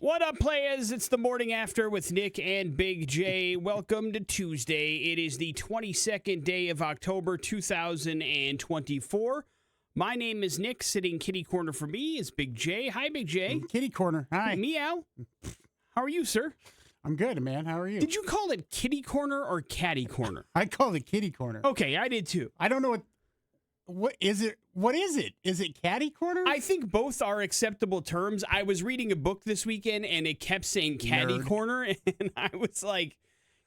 What up, players? It's the morning after with Nick and Big J. Welcome to Tuesday. It is the 22nd day of October, 2024. My name is Nick. Sitting kitty corner for me is Big J. Hi, Big J. Kitty corner. Hi. Meow. How are you, sir? I'm good, man. How are you? Did you call it kitty corner or catty corner? I call it kitty corner. Okay, I did too. I don't know what is it? What is it? Is it catty corner? I think both are acceptable terms. I was reading a book this weekend and it kept saying catty corner, and I was like,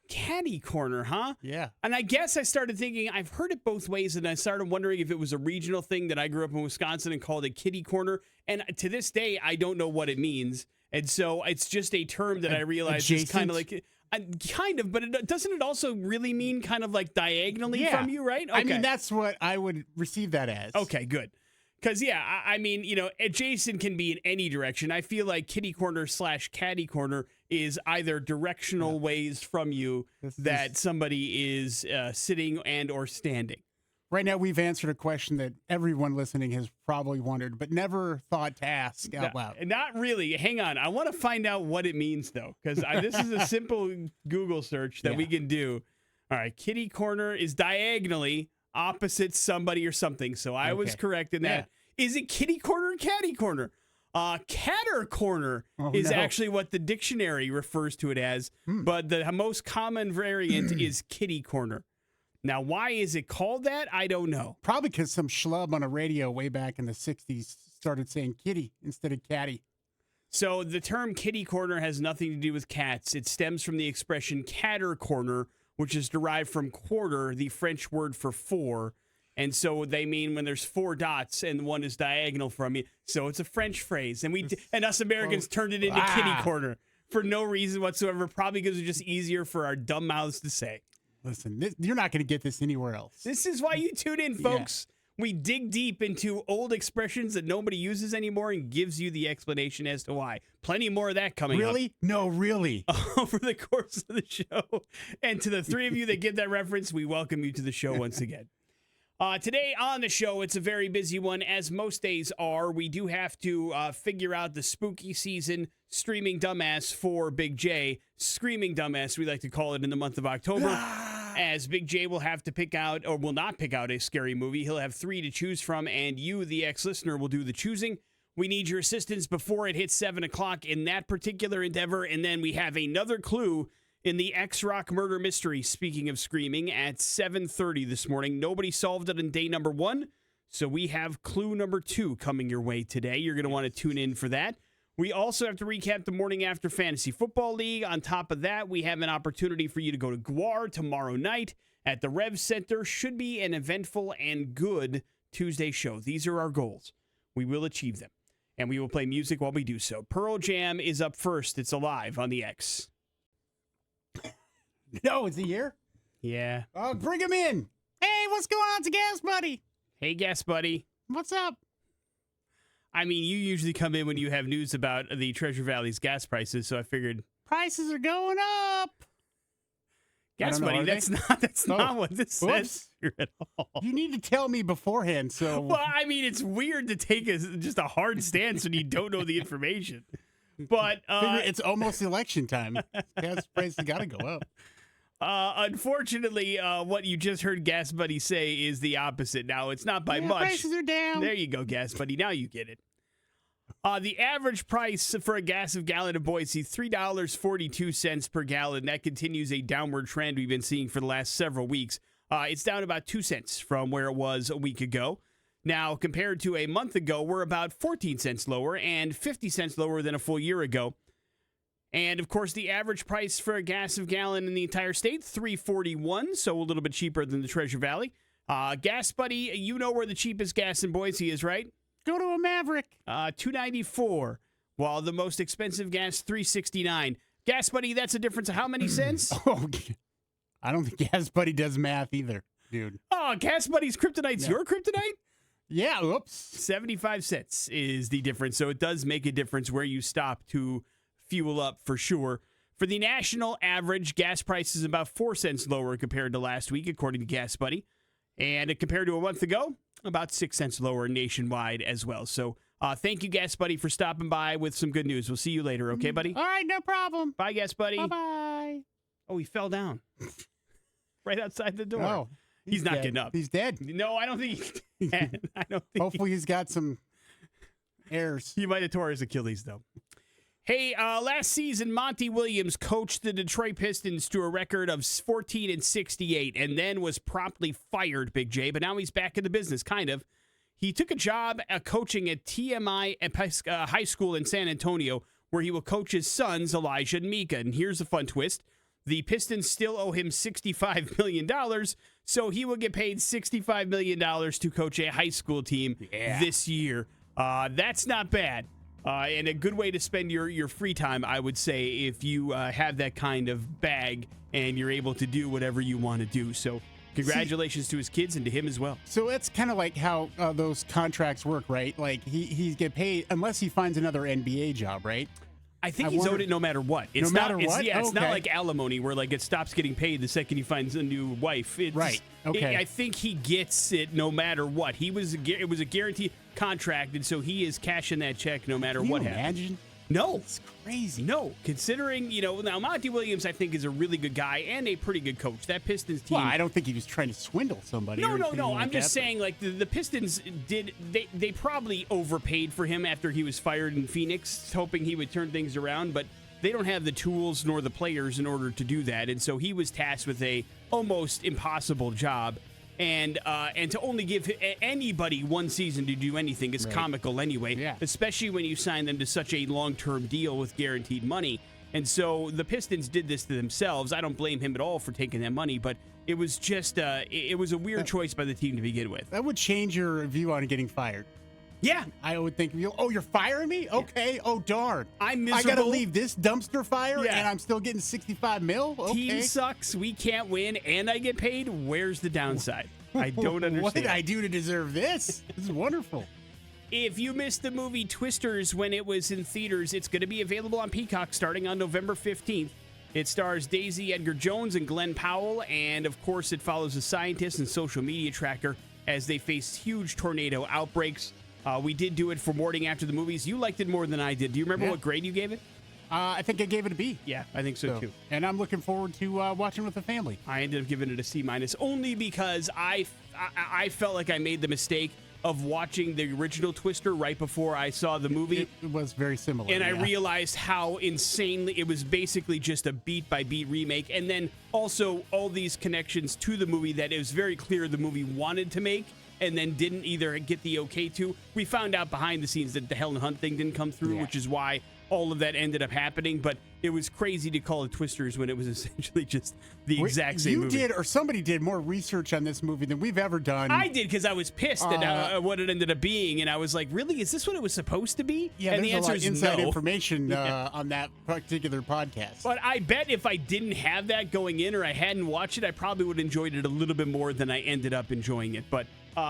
catty corner, huh? Yeah. And I guess I started thinking, I've heard it both ways, and I started wondering if it was a regional thing that I grew up in Wisconsin and called it kitty corner. And to this day, I don't know what it means. And so it's just a term that I realized is kind of like, but doesn't it also really mean kind of like diagonally from you, right? Okay. I mean, that's what I would receive that as. Okay, good. Because, I mean, adjacent can be in any direction. I feel like kitty corner / catty corner is either directional ways from you that somebody is sitting and or standing. Right now, we've answered a question that everyone listening has probably wondered, but never thought to ask out loud. Not really. Hang on. I want to find out what it means, though, because this is a simple Google search that we can do. All right. Kitty corner is diagonally opposite somebody or something. So I was correct in that. Is it kitty corner or catty corner? Catter corner is actually what the dictionary refers to it as, but the most common variant is kitty corner. Now, why is it called that? I don't know. Probably because some schlub on a radio way back in the 60s started saying kitty instead of catty. So the term kitty corner has nothing to do with cats. It stems from the expression catter corner, which is derived from quarter, the French word for four. And so they mean when there's four dots and one is diagonal from you. So it's a French phrase. And us Americans turned it into kitty corner for no reason whatsoever, probably because it's just easier for our dumb mouths to say. Listen, you're not going to get this anywhere else. This is why you tune in, folks. Yeah. We dig deep into old expressions that nobody uses anymore and gives you the explanation as to why. Plenty more of that coming up. Really? No, really. Over the course of the show. And to the three of you that get that reference, we welcome you to the show once again. Today on the show, it's a very busy one, as most days are. We do have to figure out the spooky season streaming dumbass for Big J. Screaming dumbass, we like to call it in the month of October. As Big J will have to pick out, or will not pick out, a scary movie. He'll have 3 to choose from, and you, the ex-listener, will do the choosing. We need your assistance before it hits 7 o'clock in that particular endeavor, and then we have another clue in the X-Rock murder mystery, speaking of screaming, at 7:30 this morning. Nobody solved it on day number 1, so we have clue number 2 coming your way today. You're going to want to tune in for that. We also have to recap the morning after Fantasy Football League. On top of that, we have an opportunity for you to go to Gwar tomorrow night at the Rev Center. Should be an eventful and good Tuesday show. These are our goals. We will achieve them, and we will play music while we do so. Pearl Jam is up first. It's Alive on the X. No, is he here? Yeah. Oh, bring him in. Hey, what's going on? It's Gas Buddy. Hey, Gas Buddy. What's up? I mean, you usually come in when you have news about the Treasure Valley's gas prices, so I figured prices are going up. Gas Buddy, that's not what this says here at all. You need to tell me beforehand. So, well, I mean, it's weird to take just a hard stance when you don't know the information. But it's almost election time. Gas prices got to go up. Unfortunately, what you just heard Gas Buddy say is the opposite. Now, it's not by much. Prices are down. There you go, Gas Buddy. Now you get it. The average price for a gas of gallon of Boise, $3.42 per gallon. That continues a downward trend we've been seeing for the last several weeks. It's down about 2 cents from where it was a week ago. Now, compared to a month ago, we're about 14 cents lower and 50 cents lower than a full year ago. And, of course, the average price for a gas of gallon in the entire state, $3.41, so a little bit cheaper than the Treasure Valley. Gas Buddy, you know where the cheapest gas in Boise is, right? Go to a Maverick. $2.94, while the most expensive gas, $3.69. Gas Buddy, that's a difference of how many cents? I don't think Gas Buddy does math either, dude. Oh, Gas Buddy's kryptonite's your kryptonite? Yeah, oops. 75 cents is the difference, so it does make a difference where you stop to fuel up for sure. For the national average, gas price is about 4 cents lower compared to last week, according to Gas Buddy. And compared to a month ago, about 6 cents lower nationwide as well. So Thank you, Guest Buddy, for stopping by with some good news. We'll see you later, okay, buddy? All right, no problem. Bye, Guest Buddy. Bye-bye. Oh, he fell down right outside the door. Oh, he's not getting up. He's dead. No, I don't think he can. I don't think Hopefully he's got some airs. He might have tore his Achilles, though. Hey, last season, Monty Williams coached the Detroit Pistons to a record of 14-68 and then was promptly fired, Big J. But now he's back in the business, kind of. He took a job coaching at TMI High School in San Antonio, where he will coach his sons, Elijah and Mika. And here's a fun twist. The Pistons still owe him $65 million, so he will get paid $65 million to coach a high school team this year. That's not bad. And a good way to spend your free time, I would say, if you have that kind of bag and you're able to do whatever you want to do. So congratulations to his kids and to him as well. So it's kind of like how those contracts work, right? Like he get paid unless he finds another NBA job, right? I think he's owed it no matter what. It's no matter what? Yeah, it's not like alimony where like it stops getting paid the second he finds a new wife. Right. Okay. I think he gets it no matter what. It was a guaranteed contract, and so he is cashing that check no matter what happens. Imagine? No. It's crazy. No. Considering, now Monty Williams, I think, is a really good guy and a pretty good coach. That Pistons team. Well, I don't think he was trying to swindle somebody. No. I'm just saying, like, the Pistons they probably overpaid for him after he was fired in Phoenix, hoping he would turn things around, but they don't have the tools nor the players in order to do that. And so he was tasked with a almost impossible job. And to only give anybody one season to do anything is comical anyway, especially when you sign them to such a long-term deal with guaranteed money. And so the Pistons did this to themselves. I don't blame him at all for taking that money, but it was just it was a weird choice by the team to begin with. That would change your view on getting fired. Yeah. I would think, you're firing me? Okay. Yeah. Oh, darn. I'm miserable. I got to leave this dumpster fire and I'm still getting $65 million? Okay. Team sucks. We can't win and I get paid. Where's the downside? I don't understand. What did I do to deserve this? This is wonderful. If you missed the movie Twisters when it was in theaters, it's going to be available on Peacock starting on November 15th. It stars Daisy Edgar Jones and Glenn Powell, and of course it follows a scientist and social media tracker as they face huge tornado outbreaks. We did do it for morning after the movies. You liked it more than I did. Do you remember what grade you gave it? I think I gave it a B. Yeah, I think so too. And I'm looking forward to watching with the family. I ended up giving it a C- only because I felt like I made the mistake of watching the original Twister right before I saw the movie. It was very similar. And I realized how insanely it was basically just a beat-by-beat remake. And then also all these connections to the movie that it was very clear the movie wanted to make and then didn't either get the okay to. We found out behind the scenes that the Helen Hunt thing didn't come through, which is why all of that ended up happening, but it was crazy to call it Twisters when it was essentially just the exact same movie. You did, or somebody did, more research on this movie than we've ever done. I did, because I was pissed at what it ended up being, and I was like, really? Is this what it was supposed to be? Yeah, and there's the answer a lot of is inside no. information on that particular podcast. But I bet if I didn't have that going in or I hadn't watched it, I probably would have enjoyed it a little bit more than I ended up enjoying it. But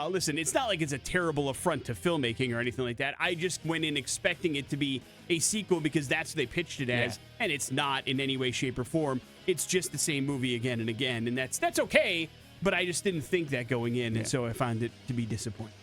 listen, it's not like it's a terrible affront to filmmaking or anything like that. I just went in expecting it to be a sequel because that's what they pitched it as, and it's not in any way, shape, or form. It's just the same movie again and again, and that's okay, but I just didn't think that going in, and so I found it to be disappointing.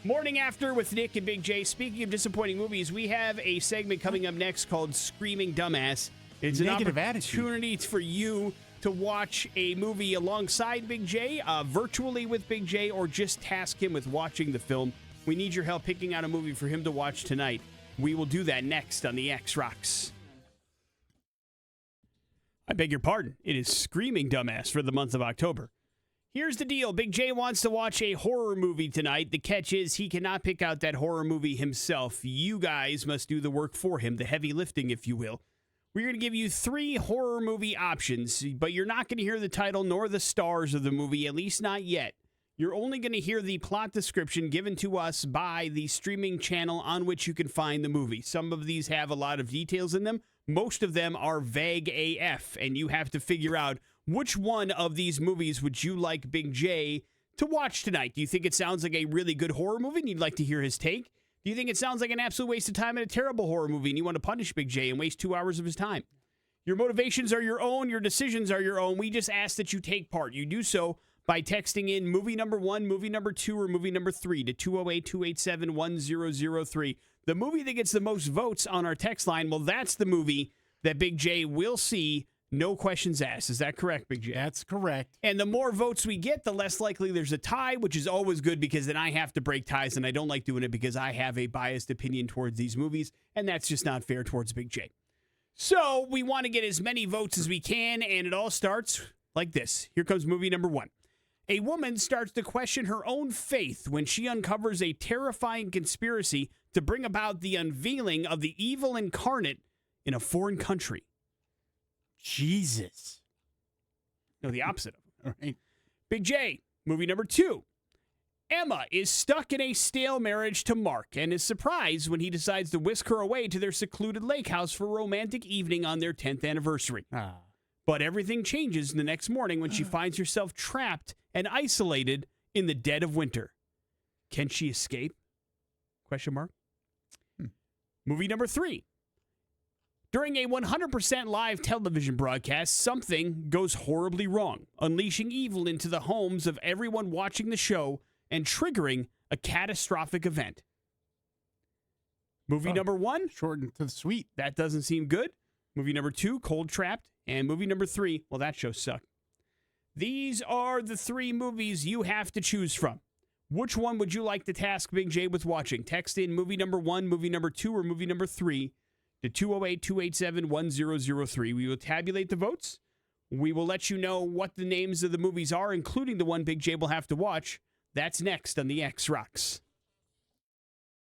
Morning After with Nick and Big J. Speaking of disappointing movies, we have a segment coming up next called Screaming Dumbass. It's an opportunity for you to watch a movie alongside Big J, virtually with Big J, or just task him with watching the film. We need your help picking out a movie for him to watch tonight. We will do that next on the X Rocks. I beg your pardon. It is Screaming Dumbass for the month of October. Here's the deal. Big J wants to watch a horror movie tonight. The catch is he cannot pick out that horror movie himself. You guys must do the work for him, the heavy lifting, if you will. We're going to give you 3 horror movie options, but you're not going to hear the title nor the stars of the movie, at least not yet. You're only going to hear the plot description given to us by the streaming channel on which you can find the movie. Some of these have a lot of details in them. Most of them are vague AF, and you have to figure out which one of these movies would you like Big J to watch tonight. Do you think it sounds like a really good horror movie and you'd like to hear his take? Do you think it sounds like an absolute waste of time and a terrible horror movie and you want to punish Big J and waste 2 hours of his time? Your motivations are your own. Your decisions are your own. We just ask that you take part. You do so by texting in movie number 1, movie number 2, or movie number 3 to 208-287-1003. The movie that gets the most votes on our text line, well, that's the movie that Big J will see, no questions asked. Is that correct, Big J? That's correct. And the more votes we get, the less likely there's a tie, which is always good because then I have to break ties, and I don't like doing it because I have a biased opinion towards these movies, and that's just not fair towards Big J. So we want to get as many votes as we can, and it all starts like this. Here comes movie number 1. A woman starts to question her own faith when she uncovers a terrifying conspiracy to bring about the unveiling of the evil incarnate in a foreign country. Jesus. No, the opposite of it. All right. Big J, movie number 2. Emma is stuck in a stale marriage to Mark and is surprised when he decides to whisk her away to their secluded lake house for a romantic evening on their 10th anniversary. But everything changes the next morning when she finds herself trapped and isolated in the dead of winter. Can she escape? Question mark. Movie number 3. During a 100% live television broadcast, something goes horribly wrong, unleashing evil into the homes of everyone watching the show and triggering a catastrophic event. Movie number 1. Short and to the sweet. That doesn't seem good. Movie number 2, Cold Trapped. And movie number 3, well, that show sucked. These are the 3 movies you have to choose from. Which one would you like to task Big J with watching? Text in movie number 1, movie number 2, or movie number 3 to 208-287-1003. We will tabulate the votes. We will let you know what the names of the movies are, including the one Big J will have to watch. That's next on the X Rocks.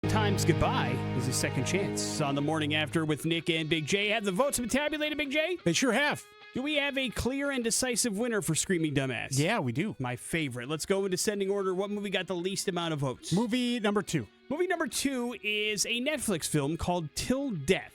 Times goodbye is a second chance on the morning after with Nick and Big J. Have the votes been tabulated, Big J? They sure have. Do we have a clear and decisive winner for Screaming Dumbass? Yeah, we do. My favorite. Let's go in descending order. What movie got the least amount of votes? Movie number 2. Movie number 2 is a Netflix film called Till Death.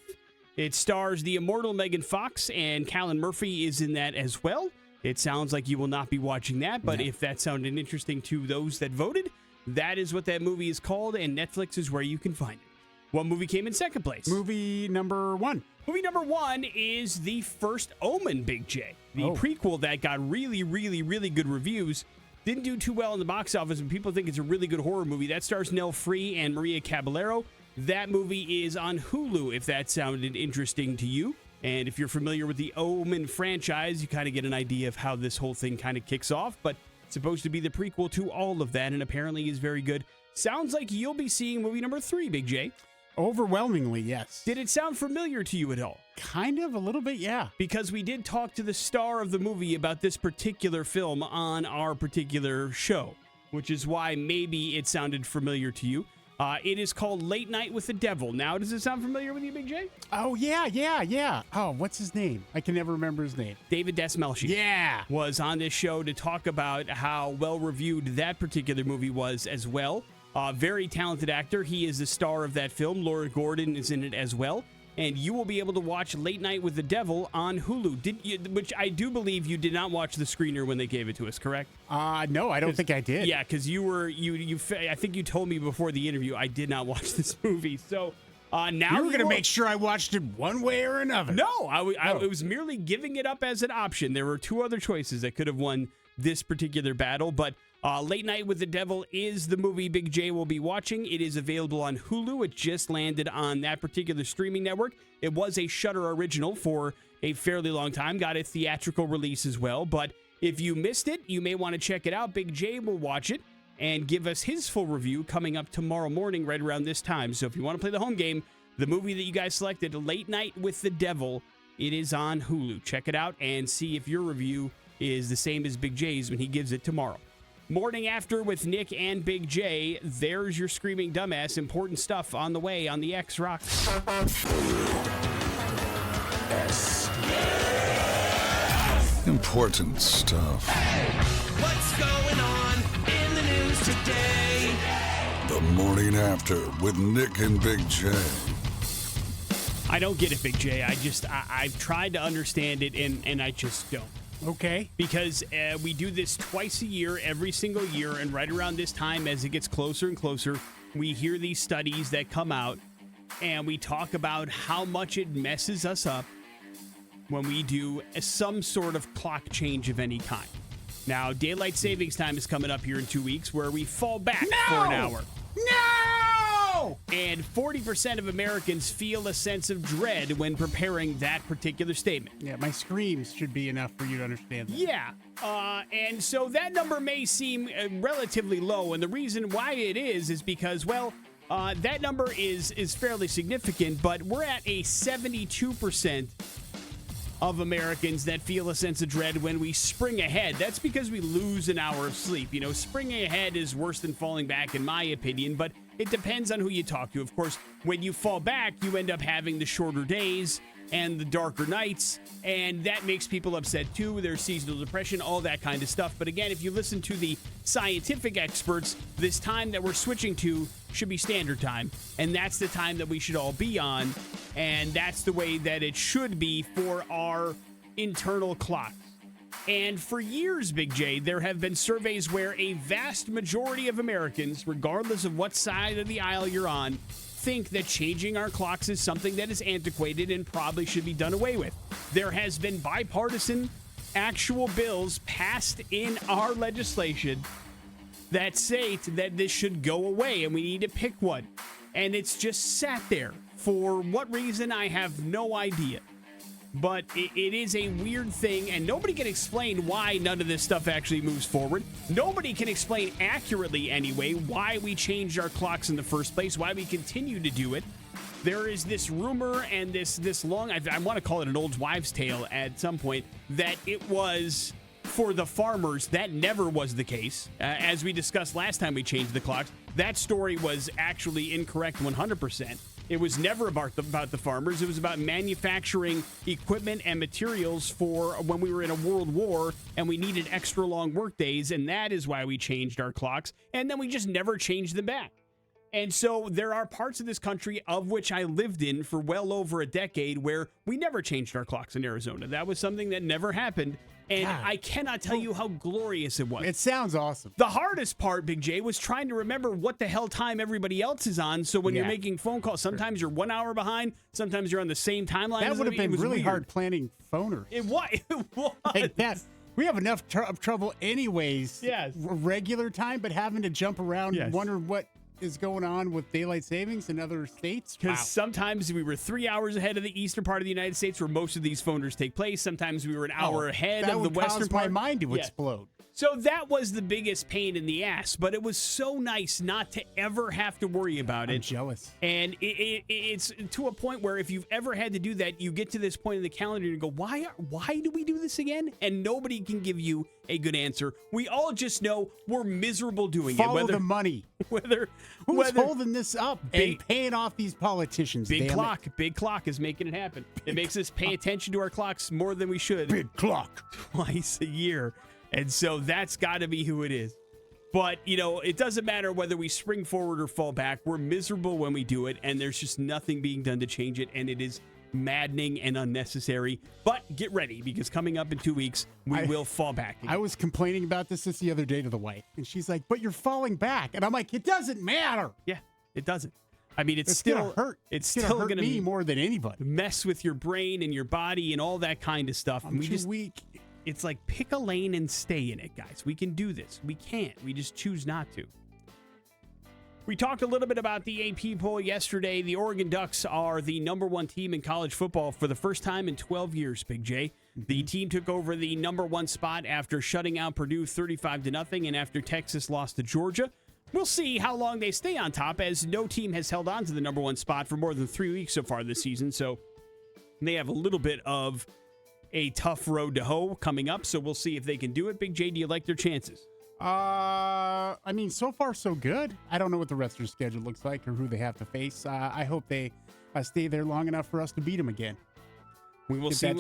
It stars the immortal Megan Fox, and Callan Murphy is in that as well. It sounds like you will not be watching that, but if that sounded interesting to those that voted, that is what that movie is called, and Netflix is where you can find it. What movie came in second place? Movie number 1. Movie number 1 is The First Omen, Big J. The prequel that got really, really, really good reviews. Didn't do too well in the box office, and people think it's a really good horror movie. That stars Nell Free and Maria Caballero. That movie is on Hulu, if that sounded interesting to you. And if you're familiar with the Omen franchise, you kind of get an idea of how this whole thing kind of kicks off. But it's supposed to be the prequel to all of that, and apparently is very good. Sounds like you'll be seeing movie number 3, Big J. Overwhelmingly, yes. Did it sound familiar to you at all? Kind of, a little bit, yeah. Because we did talk to the star of the movie about this particular film on our particular show, which is why maybe it sounded familiar to you. It is called Late Night with the Devil. Now, does it sound familiar with you, Big J? Oh, yeah. Oh, what's his name? I can never remember his name. David Dastmalchian. Yeah. Was on this show to talk about how well-reviewed that particular movie was as well. Very talented actor. He is the star of that film. Laura Gordon is in it as well. And you will be able to watch Late Night with the Devil on Hulu. Which I do believe you did not watch the screener when they gave it to us, correct? No, I don't think I did. Yeah, because I think you told me before the interview I did not watch this movie. So now you were going to make sure I watched it one way or another. No, I was merely giving it up as an option. There were 2 other choices that could have won this particular battle, but Late Night with the Devil is the movie Big J will be watching. It is available on Hulu. It just landed on that particular streaming network. It was a Shudder original for a fairly long time. Got a theatrical release as well. But if you missed it, you may want to check it out. Big J will watch it and give us his full review coming up tomorrow morning right around this time. So if you want to play the home game, the movie that you guys selected, Late Night with the Devil, it is on Hulu. Check it out and see if your review is the same as Big J's when he gives it tomorrow. Morning After with Nick and Big J. There's your Screaming Dumbass. Important stuff on the way on the X Rocks. Important stuff. What's going on in the news today? The Morning After with Nick and Big J. I don't get it, Big J. I've tried to understand it, and I just don't. Okay. Because we do this twice a year, every single year, and right around this time, as it gets closer and closer, we hear these studies that come out, and we talk about how much it messes us up when we do some sort of clock change of any kind. Now, daylight savings time is coming up here in 2 weeks where we fall back for an hour. No! And 40% of Americans feel a sense of dread when preparing that particular statement. Yeah, my screams should be enough for you to understand that. Yeah. And so that number may seem relatively low. And the reason why it is because, well, that number is fairly significant, but we're at a 72% of Americans that feel a sense of dread when we spring ahead. That's because we lose an hour of sleep. You know, springing ahead is worse than falling back, in my opinion, but it depends on who you talk to. Of course, when you fall back, you end up having the shorter days and the darker nights, and that makes people upset too. There's seasonal depression, all that kind of stuff. But again, if you listen to the scientific experts, this time that we're switching to should be standard time, and that's the time that we should all be on, and that's the way that it should be for our internal clocks. And for years, Big J, there have been surveys where a vast majority of Americans, regardless of what side of the aisle you're on, think that changing our clocks is something that is antiquated and probably should be done away with. There has been bipartisan actual bills passed in our legislation that say that this should go away and we need to pick one. And it's just sat there. For what reason, I have no idea. But it is a weird thing, and nobody can explain why none of this stuff actually moves forward. Nobody can explain accurately, anyway, why we changed our clocks in the first place, why we continue to do it. There is this rumor and this long, I want to call it an old wives' tale at some point, that it was for the farmers. That never was the case. As we discussed last time we changed the clocks, that story was actually incorrect 100%. It was never about the farmers. It was about manufacturing equipment and materials for when we were in a world war and we needed extra long work days, and that is why we changed our clocks, and then we just never changed them back. And so there are parts of this country, of which I lived in for well over a decade, where we never changed our clocks in Arizona. That was something that never happened. And God, I cannot tell you how glorious it was. It sounds awesome. The hardest part, Big J, was trying to remember what the hell time everybody else is on. So when you're making phone calls, sometimes you're 1 hour behind. Sometimes you're on the same timeline. That would have been really hard planning phoners. It was. Like that. We have enough trouble anyways. Yes. Regular time, but having to jump around, wonder what is going on with daylight savings in other states. Because sometimes we were 3 hours ahead of the eastern part of the United States where most of these phoners take place. Sometimes we were an hour ahead of the western part. My mind to explode. So that was the biggest pain in the ass, but it was so nice not to ever have to worry about it. I'm jealous. And it's to a point where if you've ever had to do that, you get to this point in the calendar and you go, why do we do this again? And nobody can give you a good answer. We all just know we're miserable doing it. Follow the money. Who's holding this up and paying off these politicians? Big clock is making it happen. It makes us pay attention to our clocks more than we should. Big clock. Twice a year. And so that's got to be who it is. But, you know, it doesn't matter whether we spring forward or fall back. We're miserable when we do it, and there's just nothing being done to change it, and it is maddening and unnecessary. But get ready, because coming up in 2 weeks, we will fall back again. I was complaining about this the other day to the wife, and she's like, but you're falling back. And I'm like, it doesn't matter. Yeah, it doesn't. I mean, it's still still hurt. It's still going to me more than anybody. Mess with your brain and your body and all that kind of stuff. I'm too weak. It's like pick a lane and stay in it, guys. We can do this. We can't. We just choose not to. We talked a little bit about the AP poll yesterday. The Oregon Ducks are the number one team in college football for the first time in 12 years, Big J. The team took over the number one spot after shutting out Purdue 35-0 and after Texas lost to Georgia. We'll see how long they stay on top, as no team has held on to the number one spot for more than 3 weeks so far this season. So they have a little bit of a tough road to hoe coming up, so we'll see if they can do it. Big J, do you like their chances? I mean, so far so good. I don't know what the rest of their schedule looks like or who they have to face. I hope they stay there long enough for us to beat them again. We will see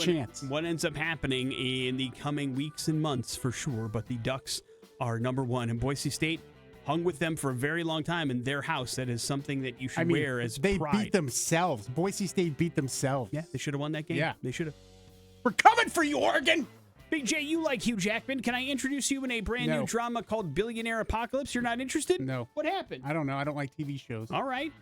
what ends up happening in the coming weeks and months for sure, but the Ducks are number one, and Boise State hung with them for a very long time in their house. That is something that you should wear as pride. They beat themselves. Boise State beat themselves. Yeah, they should have won that game. Yeah. They should have. We're coming for you, Oregon! Big J, you like Hugh Jackman. Can I introduce you in a brand new drama called Billionaire Apocalypse? You're not interested? No. What happened? I don't know. I don't like TV shows. All right.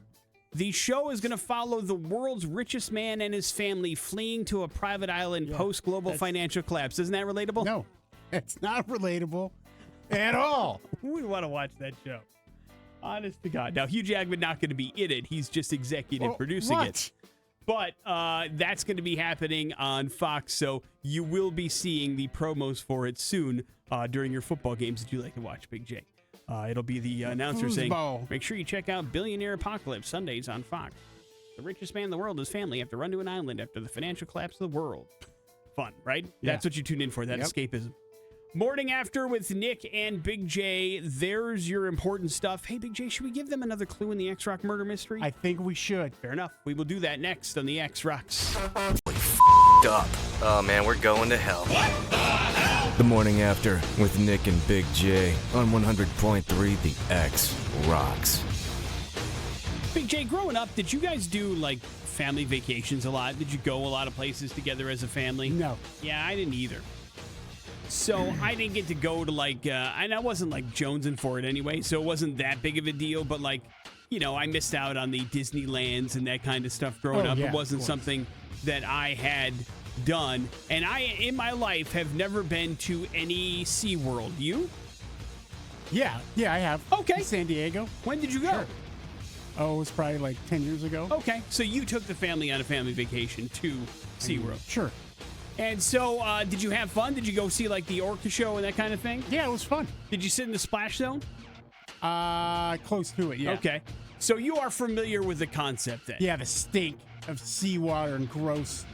The show is going to follow the world's richest man and his family fleeing to a private island post-global financial collapse. Isn't that relatable? No. It's not relatable at all. Who would want to watch that show? Honest to God. Now, Hugh Jackman not going to be in it. He's just executive producing it. But that's going to be happening on Fox, so you will be seeing the promos for it soon during your football games that you like to watch, Big J. It'll be the announcer saying, make sure you check out Billionaire Apocalypse Sundays on Fox. The richest man in the world and his family have to run to an island after the financial collapse of the world. Fun, right? Yeah. That's what you tune in for, that escapism. Morning After with Nick and Big J. There's your important stuff. Hey, Big J, should we give them another clue in the X-Rock murder mystery? I think we should. Fair enough. We will do that next on the X-Rocks. Up. Oh man, we're going to hell. The Morning After with Nick and Big J on 100.3 The X Rocks. Big J, growing up, did you guys do like family vacations a lot? Did you go a lot of places together as a family? No. Yeah, I didn't either. So I didn't get to go to like, and I wasn't like jonesing for it anyway, so it wasn't that big of a deal. But like, you know, I missed out on the Disneylands and that kind of stuff growing up. Yeah, it wasn't something that I had done. And I, in my life, have never been to any SeaWorld. You? Yeah, I have. Okay. In San Diego. When did you go? Sure. Oh, it was probably like 10 years ago. Okay, so you took the family on a family vacation to SeaWorld. Sure. And so, did you have fun? Did you go see, like, the orca show and that kind of thing? Yeah, it was fun. Did you sit in the splash zone? Close to it, yeah. Okay. So you are familiar with the concept then? Yeah, the stink of seawater and gross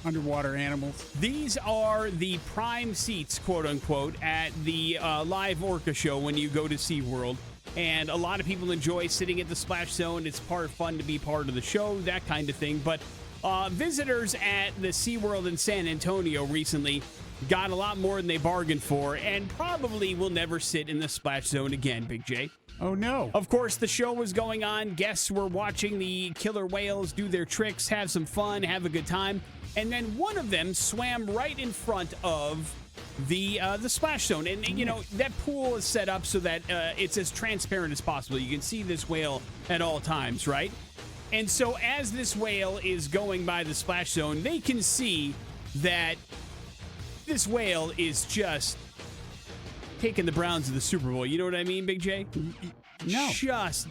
underwater animals. These are the prime seats, quote-unquote, at the live orca show when you go to SeaWorld. And a lot of people enjoy sitting at the splash zone. It's part of fun to be part of the show, that kind of thing. But visitors at the SeaWorld in San Antonio recently got a lot more than they bargained for and probably will never sit in the splash zone again, Big J. Oh, no. Of course, the show was going on. Guests were watching the killer whales do their tricks, have some fun, have a good time. And then one of them swam right in front of the splash zone. And, you know, that pool is set up so that it's as transparent as possible. You can see this whale at all times, right? And so as this whale is going by the splash zone, they can see that this whale is just taking the Browns to the Super Bowl. You know what I mean, Big J? No. Just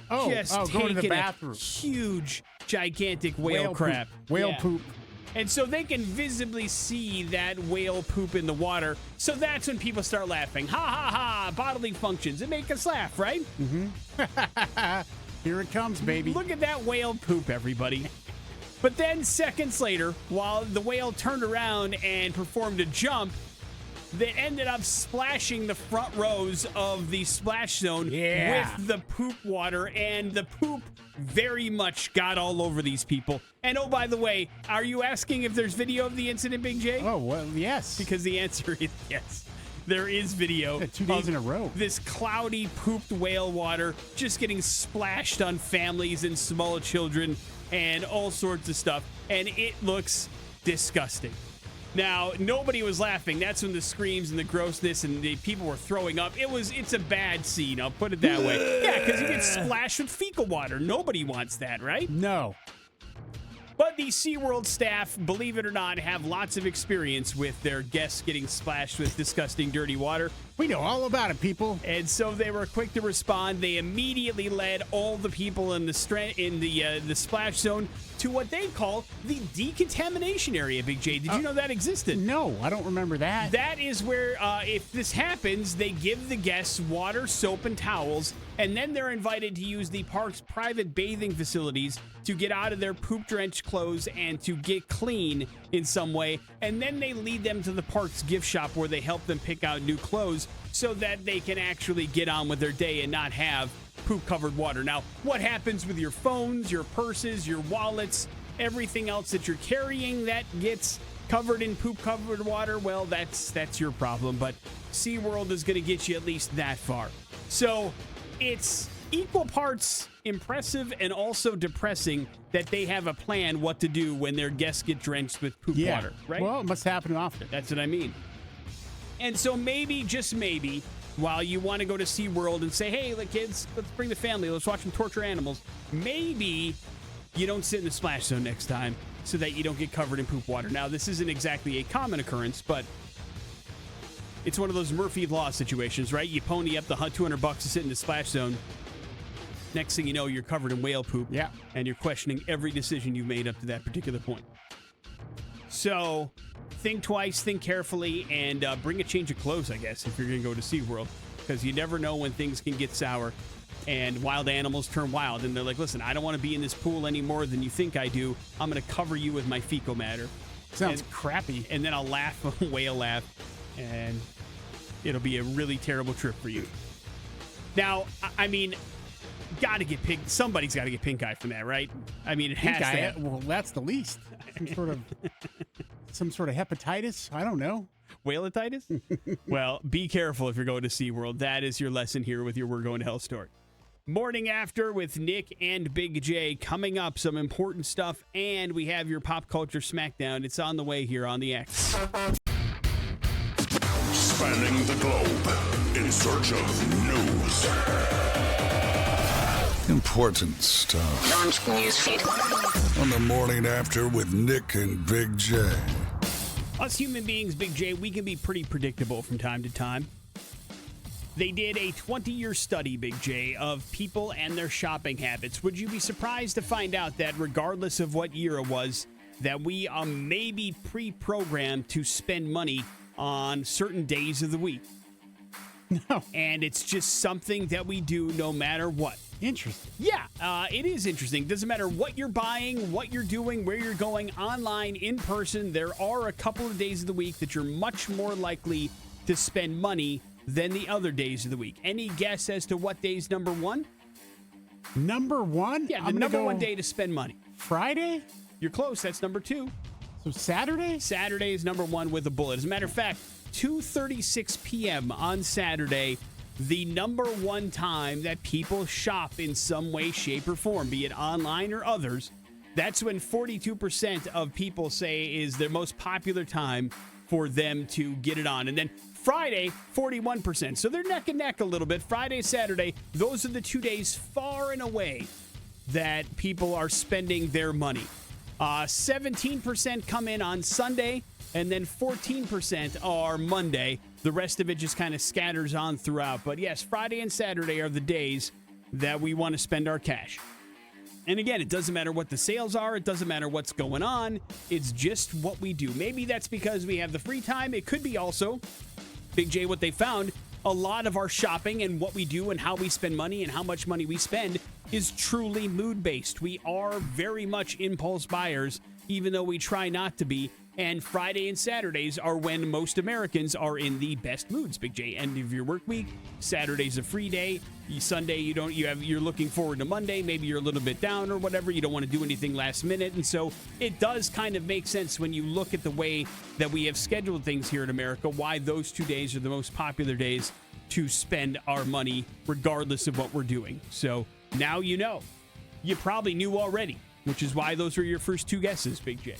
Going to the taking bathroom. a huge, gigantic whale crap. Poop. Whale Yeah. poop. And so they can visibly see that whale poop in the water. So that's when people start laughing. Ha, ha, ha, bodily functions. It make us laugh, right? Here it comes, baby. Look at that whale poop, everybody. But then seconds later, while the whale turned around and performed a jump, they ended up splashing the front rows of the splash zone with the poop water, and the poop very much got all over these people. And oh, by the way, are you asking if there's video of the incident, Big J? Oh, well, yes. Because the answer is yes. There is video. 2 days of in a row. This cloudy, pooped whale water just getting splashed on families and small children and all sorts of stuff. And it looks disgusting. Now, nobody was laughing. That's when the screams and the grossness and the people were throwing up. It's a bad scene, I'll put it that way. Yeah, because you get splashed with fecal water. Nobody wants that, right? No. But the SeaWorld staff, believe it or not, have lots of experience with their guests getting splashed with disgusting, dirty water. We know all about it, people. And so they were quick to respond. They immediately led all the people in the splash zone to what they call the decontamination area, Big J. Did you know that existed? No, I don't remember that. That is where, if this happens, they give the guests water, soap, and towels, and then they're invited to use the park's private bathing facilities to get out of their poop-drenched clothes and to get clean in some way. And then they lead them to the park's gift shop where they help them pick out new clothes so that they can actually get on with their day and not have poop-covered water. Now, what happens with your phones, your purses, your wallets, everything else that you're carrying that gets covered in poop-covered water? Well, that's your problem, but SeaWorld is going to get you at least that far. So it's equal parts impressive and also depressing that they have a plan what to do when their guests get drenched with poop water, right? Well, it must happen often. That's what I mean. And so maybe, just maybe, while you want to go to SeaWorld and say, hey, kids, let's bring the family, let's watch them torture animals, maybe you don't sit in the splash zone next time so that you don't get covered in poop water. Now, this isn't exactly a common occurrence, but It's one of those Murphy Law situations, right? You pony up the $200 to sit in the splash zone. Next thing you know, you're covered in whale poop. Yeah. And you're questioning every decision you've made up to that particular point. So think twice, think carefully, and bring a change of clothes, I guess, if you're going to go to SeaWorld. Because you never know when things can get sour and wild animals turn wild. And they're like, listen, I don't want to be in this pool any more than you think I do. I'm going to cover you with my fecal matter. Sounds crappy. And then I'll laugh, whale laugh, and it'll be a really terrible trip for you. Now, I mean, got to get pink. Somebody's got to get pink eye from that, right? I mean, it has to happen. Well, that's the least. Some sort of hepatitis. I don't know. Whaletitis? Well, be careful if you're going to SeaWorld. That is your lesson here with your We're Going to Hell story. Morning After with Nick and Big J. Coming up, some important stuff, and we have your pop culture Smackdown. It's on the way here on the X. Spanning the globe in search of news. Important stuff. Launch newsfeed. On the Morning After with Nick and Big J. Us human beings, Big J, we can be pretty predictable from time to time. They did a 20-year study, Big J, of people and their shopping habits. Would you be surprised to find out that regardless of what year it was, that we are maybe pre-programmed to spend money on certain days of the week? No. And it's just something that we do no matter what. Interesting. Yeah, it is interesting. Doesn't matter what you're buying, what you're doing, where you're going, online, in person, there are a couple of days of the week that you're much more likely to spend money than the other days of the week. Any guess as to what day's number one? Number one? Yeah, the number one day to spend money. Friday? You're close. That's number two. So Saturday? Saturday is number one with a bullet. As a matter of fact, 2:36 p.m. on Saturday, the number one time that people shop in some way, shape, or form, be it online or others, that's when 42% of people say is their most popular time for them to get it on. And then Friday, 41%. So they're neck and neck a little bit. Friday, Saturday, those are the 2 days far and away that people are spending their money. 17% come in on Sunday, and then 14% are Monday. The rest of it just kind of scatters on throughout. But yes, Friday and Saturday are the days that we want to spend our cash. And again, it doesn't matter what the sales are. It doesn't matter what's going on. It's just what we do. Maybe that's because we have the free time. It could be also, Big J, what they found, a lot of our shopping and what we do and how we spend money and how much money we spend is truly mood-based. We are very much impulse buyers, even though we try not to be. And Friday and Saturdays are when most Americans are in the best moods, Big J. End of your work week. Saturday's a free day. Sunday, you're looking forward to Monday. Maybe you're a little bit down or whatever. You don't want to do anything last minute. And so it does kind of make sense when you look at the way that we have scheduled things here in America, why those 2 days are the most popular days to spend our money, regardless of what we're doing. So now you know. You probably knew already, which is why those were your first two guesses, Big J.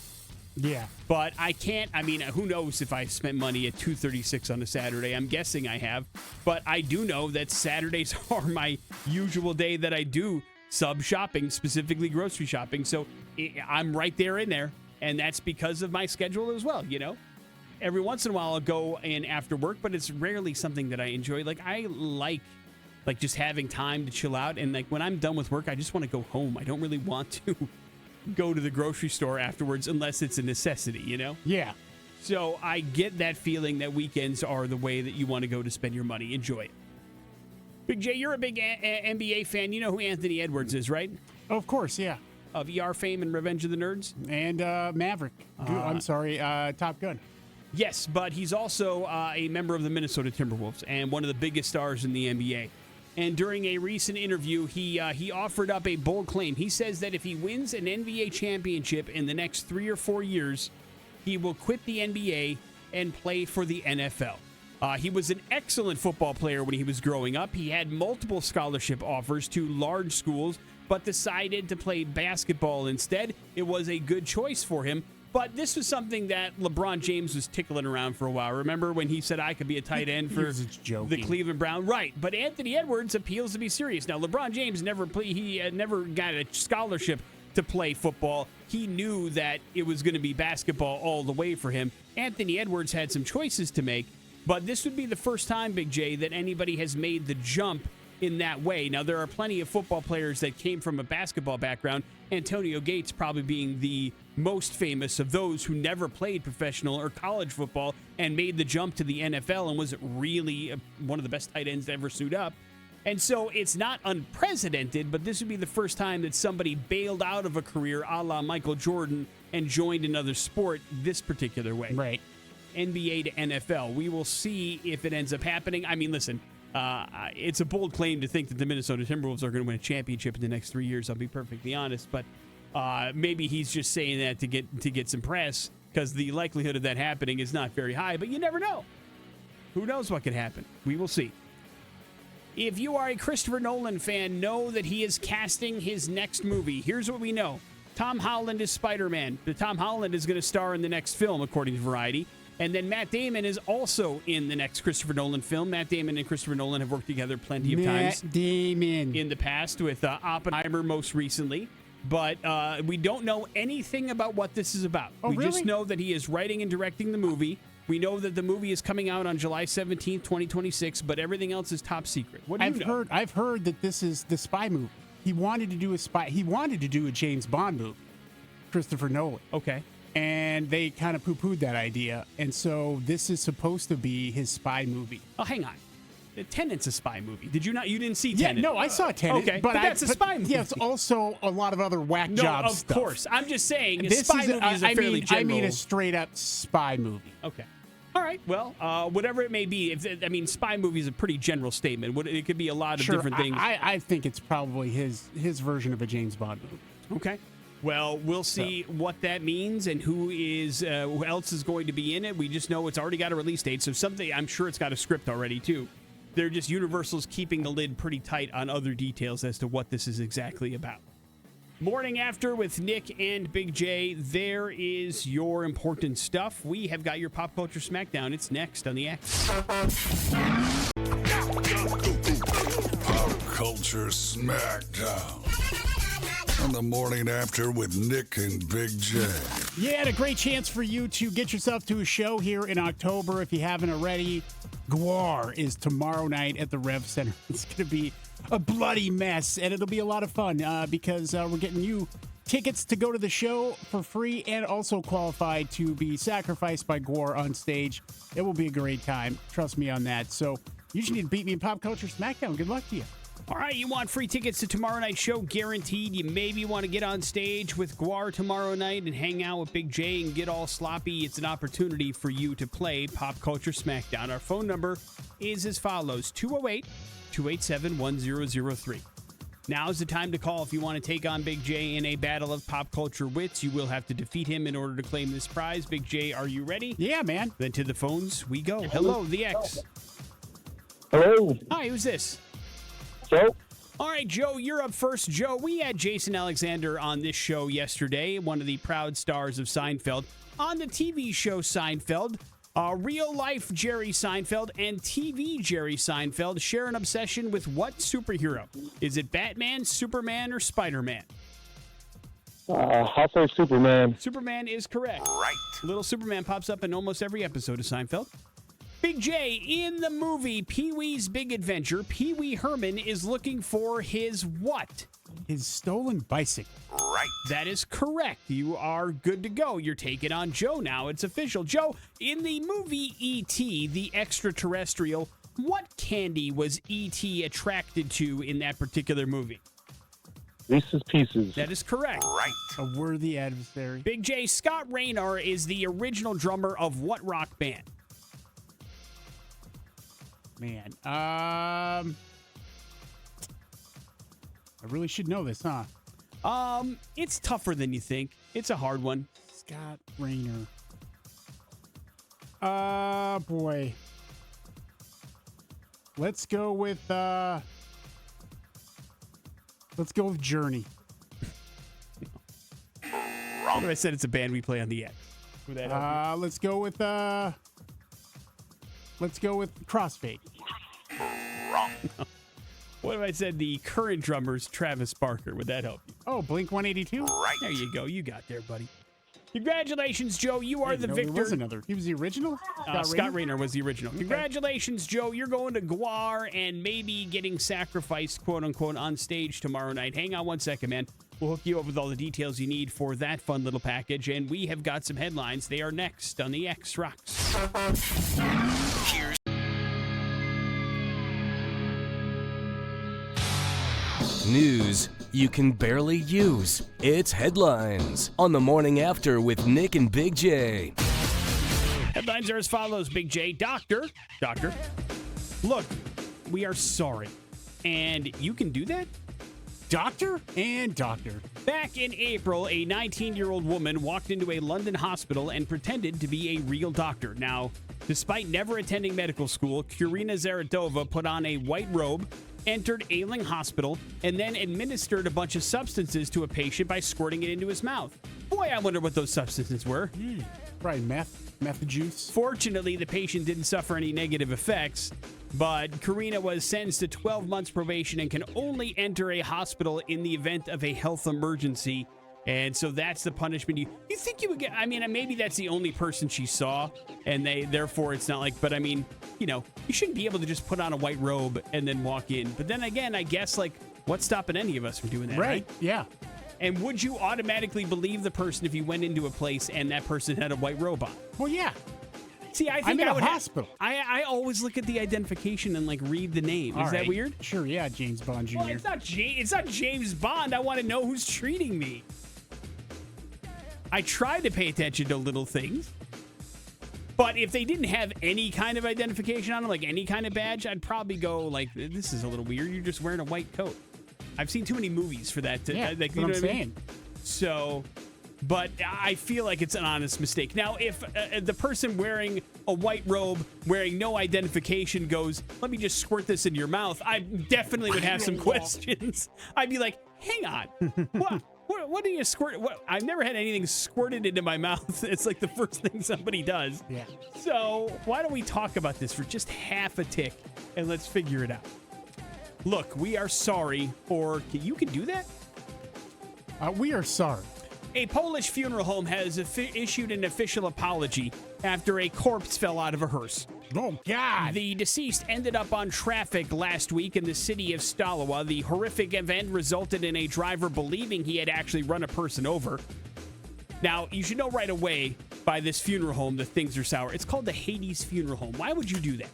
Yeah. But who knows if I've spent money at 2:36 on a Saturday. I'm guessing I have. But I do know that Saturdays are my usual day that I do sub shopping, specifically grocery shopping. So I'm right there in there. And that's because of my schedule as well, you know? Every once in a while I'll go in after work, but it's rarely something that I enjoy. Like, I like just having time to chill out. And like when I'm done with work, I just want to go home. I don't really want to go to the grocery store afterwards unless it's a necessity, you know? Yeah. So I get that feeling that weekends are the way that you want to go to spend your money. Enjoy it. Big J, you're a big NBA fan. You know who Anthony Edwards is, right? Of course, yeah. Of ER fame and Revenge of the Nerds? And Maverick. Top Gun. Yes, but he's also a member of the Minnesota Timberwolves and one of the biggest stars in the NBA. And during a recent interview, he offered up a bold claim. He says that if he wins an NBA championship in the next 3 or 4 years, he will quit the NBA and play for the NFL. He was an excellent football player when he was growing up. He had multiple scholarship offers to large schools, but decided to play basketball instead. It was a good choice for him. But this was something that LeBron James was tickling around for a while. Remember when he said I could be a tight end for the Cleveland Browns? Right. But Anthony Edwards appeals to be serious. Now, LeBron James never got a scholarship to play football. He knew that it was going to be basketball all the way for him. Anthony Edwards had some choices to make. But this would be the first time, Big J, that anybody has made the jump in that way. Now, there are plenty of football players that came from a basketball background, Antonio Gates probably being the most famous of those who never played professional or college football and made the jump to the NFL and was really one of the best tight ends to ever suit up. And so it's not unprecedented, but this would be the first time that somebody bailed out of a career a la Michael Jordan and joined another sport this particular way. Right. NBA to NFL. We will see if it ends up happening. I mean, listen, it's a bold claim to think that the Minnesota Timberwolves are going to win a championship in the next 3 years. I'll be perfectly honest, but maybe he's just saying that to get some press because the likelihood of that happening is not very high. But you never know. Who knows what could happen? We will see. If you are a Christopher Nolan fan, know that he is casting his next movie. Here's what we know. Tom Holland is Spider-Man. Tom Holland is going to star in the next film, according to Variety. And then Matt Damon is also in the next Christopher Nolan film. Matt Damon and Christopher Nolan have worked together plenty of times. Matt Damon. In the past with Oppenheimer most recently. But we don't know anything about what this is about. Oh, we really? just know that he is writing and directing the movie. We know that the movie is coming out on July 17th, 2026, but everything else is top secret. What do you know? I've heard that this is the spy movie. He wanted to do a James Bond movie, Christopher Nolan. Okay. And they kind of poo-pooed that idea. And so this is supposed to be his spy movie. Oh, hang on. Tenet's a spy movie. Did you not? You didn't see Yeah, Tenet? no, I saw Tenet. Okay, but that's a spy movie. Yeah, it's also a lot of other whack job of stuff. Of course. I'm just saying a This spy is movie is a fairly general. I mean a straight-up spy movie. Okay. All right. Well, whatever it may be, spy movie is a pretty general statement. It could be a lot of different things. I think it's probably his version of a James Bond movie. Okay. Well, we'll see what that means and who else is going to be in it. We just know it's already got a release date, so something I'm sure it's got a script already too. They're just Universal's keeping the lid pretty tight on other details as to what this is exactly about. Morning After with Nick and Big J. There is your important stuff. We have got your Pop Culture Smackdown. It's next on the X. Pop Culture Smackdown. On the Morning After with Nick and Big J. Yeah, and a great chance for you to get yourself to a show here in October if you haven't already. Gwar is tomorrow night at the Rev Center. It's going to be a bloody mess, and it'll be a lot of fun because we're getting you tickets to go to the show for free and also qualified to be sacrificed by Gwar on stage. It will be a great time. Trust me on that. So you just need to beat me in Pop Culture Smackdown. Good luck to you. All right, you want free tickets to tomorrow night's show, guaranteed. You maybe want to get on stage with Gwar tomorrow night and hang out with Big J and get all sloppy. It's an opportunity for you to play Pop Culture Smackdown. Our phone number is as follows, 208-287-1003. Now's the time to call if you want to take on Big J in a battle of pop culture wits. You will have to defeat him in order to claim this prize. Big J, are you ready? Yeah, man. Then to the phones we go. Hello, the X. Hello, Hi, who's this? Joe. All right, Joe, you're up first. Joe, we had Jason Alexander on this show yesterday, one of the proud stars of Seinfeld. On the TV show Seinfeld, real-life Jerry Seinfeld and TV Jerry Seinfeld share an obsession with what superhero? Is it Batman, Superman, or Spider-Man? I'll say Superman. Superman is correct. Right. Little Superman pops up in almost every episode of Seinfeld. Big J, in the movie Pee-wee's Big Adventure, Pee-wee Herman is looking for his what? His stolen bicycle. Right. That is correct. You are good to go. You're taking on Joe now. It's official. Joe, in the movie E.T., the extraterrestrial, what candy was E.T. attracted to in that particular movie? Reese's Pieces. That is correct. Right. A worthy adversary. Big J, Scott Raynor is the original drummer of what rock band? Man, I really should know this, huh? It's tougher than you think. It's a hard one. Scott Raynor. Boy. Let's go with Journey. Wrong. I said it's a band we play on the X. Would that help you? Let's go with Crossfade. Wrong. No. What if I said the current drummer's Travis Barker? Would that help you? Oh, Blink 182? Right. There you go. You got there, buddy. Congratulations, Joe. You are the victor. There was another. He was the original? Scott Rayner was the original. Congratulations, Joe. You're going to Gwar and maybe getting Sacrafice, quote unquote, on stage tomorrow night. Hang on one second, man. We'll hook you up with all the details you need for that fun little package. And we have got some headlines. They are next on the X Rocks. News you can barely use. It's headlines on the morning after with Nick and Big J. Headlines are as follows, Big J. Doctor, look, we are sorry. And you can do that? Doctor and doctor. Back in April, a 19-year-old woman walked into a London hospital and pretended to be a real doctor. Now, despite never attending medical school, Kurina Zaradova put on a white robe, entered Ailing Hospital, and then administered a bunch of substances to a patient by squirting it into his mouth. Boy, I wonder what those substances were. Probably meth juice. Fortunately, the patient didn't suffer any negative effects, but Karina was sentenced to 12 months probation and can only enter a hospital in the event of a health emergency. And so that's the punishment. You think you would get, I mean, maybe that's the only person she saw, and therefore it's not like, but I mean, you shouldn't be able to just put on a white robe and then walk in. But then again, I guess, like, what's stopping any of us from doing that? Right? Yeah. And would you automatically believe the person if you went into a place and that person had a white robe on? Well, yeah. See, I think I'm in I a would hospital. I always look at the identification and like read the name. Is that weird? Sure, yeah, James Bond Jr. Well, it's not James Bond. I want to know who's treating me. I try to pay attention to little things. But if they didn't have any kind of identification on them, like any kind of badge, I'd probably go like, this is a little weird. You're just wearing a white coat. I've seen too many movies for that. Yeah, like, that's you know what I'm what I mean? saying. So, but I feel like it's an honest mistake. Now, if the person wearing a white robe, wearing no identification goes, let me just squirt this in your mouth, I definitely would have some questions. I'd be like, hang on. What do you squirt? I've never had anything squirted into my mouth. It's like the first thing somebody does. Yeah. So why don't we talk about this for just half a tick and let's figure it out. Look, we are sorry, or you can do that? We are sorry. A Polish funeral home has issued an official apology after a corpse fell out of a hearse. Oh, God. The deceased ended up on traffic last week in the city of Stalowa. The horrific event resulted in a driver believing he had actually run a person over. Now, you should know right away by this funeral home that things are sour. It's called the Hades Funeral Home. Why would you do that?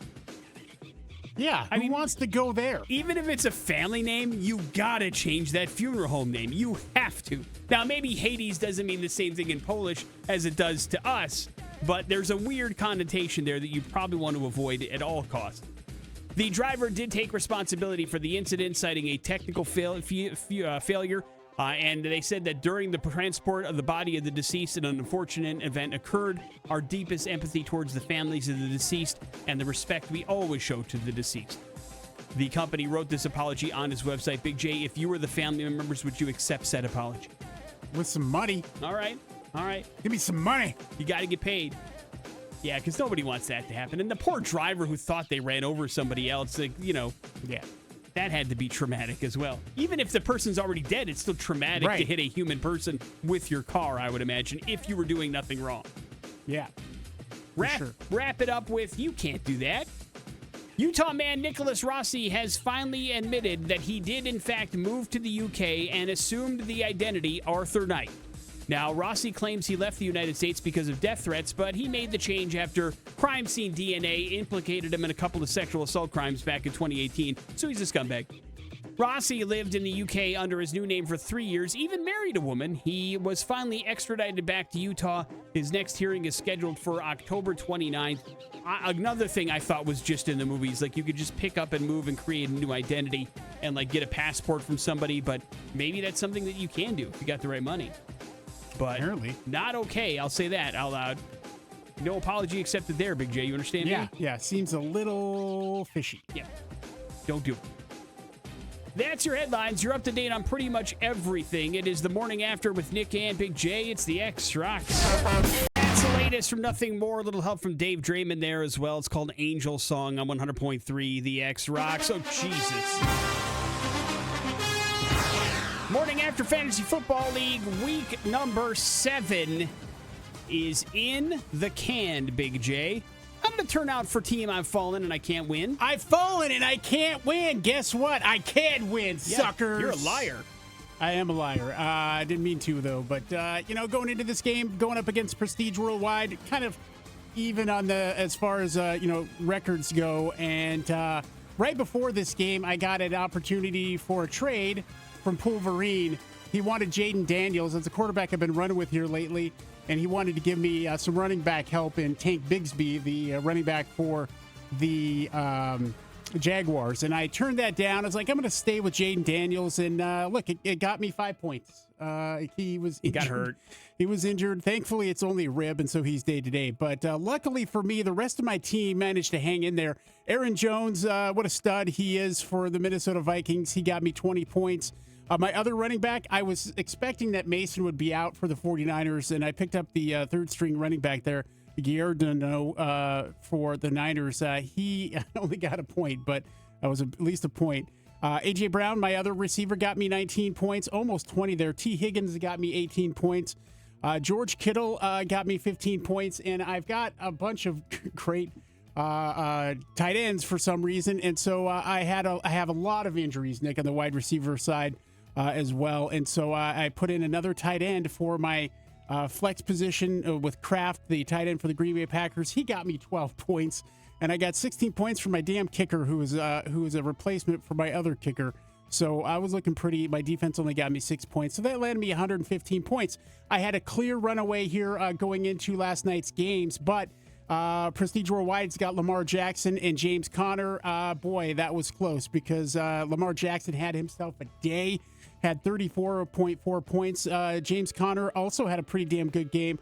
Yeah, who wants to go there? Even if it's a family name, you gotta change that funeral home name. You have to. Now, maybe Hades doesn't mean the same thing in Polish as it does to us, but there's a weird connotation there that you probably want to avoid at all costs. The driver did take responsibility for the incident, citing a technical failure, and they said that during the transport of the body of the deceased, an unfortunate event occurred. Our deepest empathy towards the families of the deceased and the respect we always show to the deceased. The company wrote this apology on his website. Big J, if you were the family members, would you accept said apology? With some money. All right. Give me some money. You got to get paid. Yeah, because nobody wants that to happen. And the poor driver who thought they ran over somebody else, like, Yeah. That had to be traumatic as well. Even if the person's already dead, it's still traumatic to hit a human person with your car, I would imagine, if you were doing nothing wrong. Yeah. Wrap it up with, you can't do that. Utah man Nicholas Rossi has finally admitted that he did, in fact, move to the UK and assumed the identity Arthur Knight. Now, Rossi claims he left the United States because of death threats, but he made the change after crime scene DNA implicated him in a couple of sexual assault crimes back in 2018, so he's a scumbag. Rossi lived in the UK under his new name for 3 years, even married a woman. He was finally extradited back to Utah. His next hearing is scheduled for October 29th. Another thing I thought was just in the movies, like you could just pick up and move and create a new identity and like get a passport from somebody, but maybe that's something that you can do if you got the right money. But apparently not okay. I'll say that out loud. No apology accepted there, Big J. You understand me? Yeah. Seems a little fishy. Yeah. Don't do it. That's your headlines. You're up to date on pretty much everything. It is the morning after with Nick and Big J. It's the X Rocks. That's the latest from Nothing More. A little help from Dave Draymond there as well. It's called Angel Song on 100.3, the X Rocks. Oh, Jesus. Morning after Fantasy Football League, week number 7. is in the can, Big J. I'm going to turn out for team I've fallen and I can't win. I've fallen and I can't win. Guess what? I can win, Yeah, suckers. You're a liar. I am a liar. I didn't mean to, though. But, going into this game, going up against Prestige Worldwide, kind of even on as far as, records go. And right before this game, I got an opportunity for a trade from Pulverine. He wanted Jaden Daniels as a quarterback I've been running with here lately. And he wanted to give me some running back help in Tank Bigsby, the running back for the Jaguars. And I turned that down. I was like, I'm going to stay with Jaden Daniels. And look, it got me 5 points. He got hurt. He was injured. Thankfully, it's only a rib, and so he's day-to-day. But luckily for me, the rest of my team managed to hang in there. Aaron Jones, what a stud he is for the Minnesota Vikings. He got me 20 points. My other running back, I was expecting that Mason would be out for the 49ers, and I picked up the third-string running back there, Giordano, for the Niners. He only got a point, but that was at least a point. A.J. Brown, my other receiver, got me 19 points, almost 20 there. T. Higgins got me 18 points. George Kittle got me 15 points, and I've got a bunch of great tight ends for some reason, and so I have a lot of injuries, Nick, on the wide receiver side as well, and so I put in another tight end for my flex position with Kraft, the tight end for the Green Bay Packers. He got me 12 points, and I got 16 points for my damn kicker, who was a replacement for my other kicker. So I was looking pretty. My defense only got me 6 points, so that landed me 115 points. I had a clear runaway here going into last night's games, but Prestige Worldwide's got Lamar Jackson and James Conner. Boy, that was close because Lamar Jackson had himself a day, had 34.4 points. James Conner also had a pretty damn good game.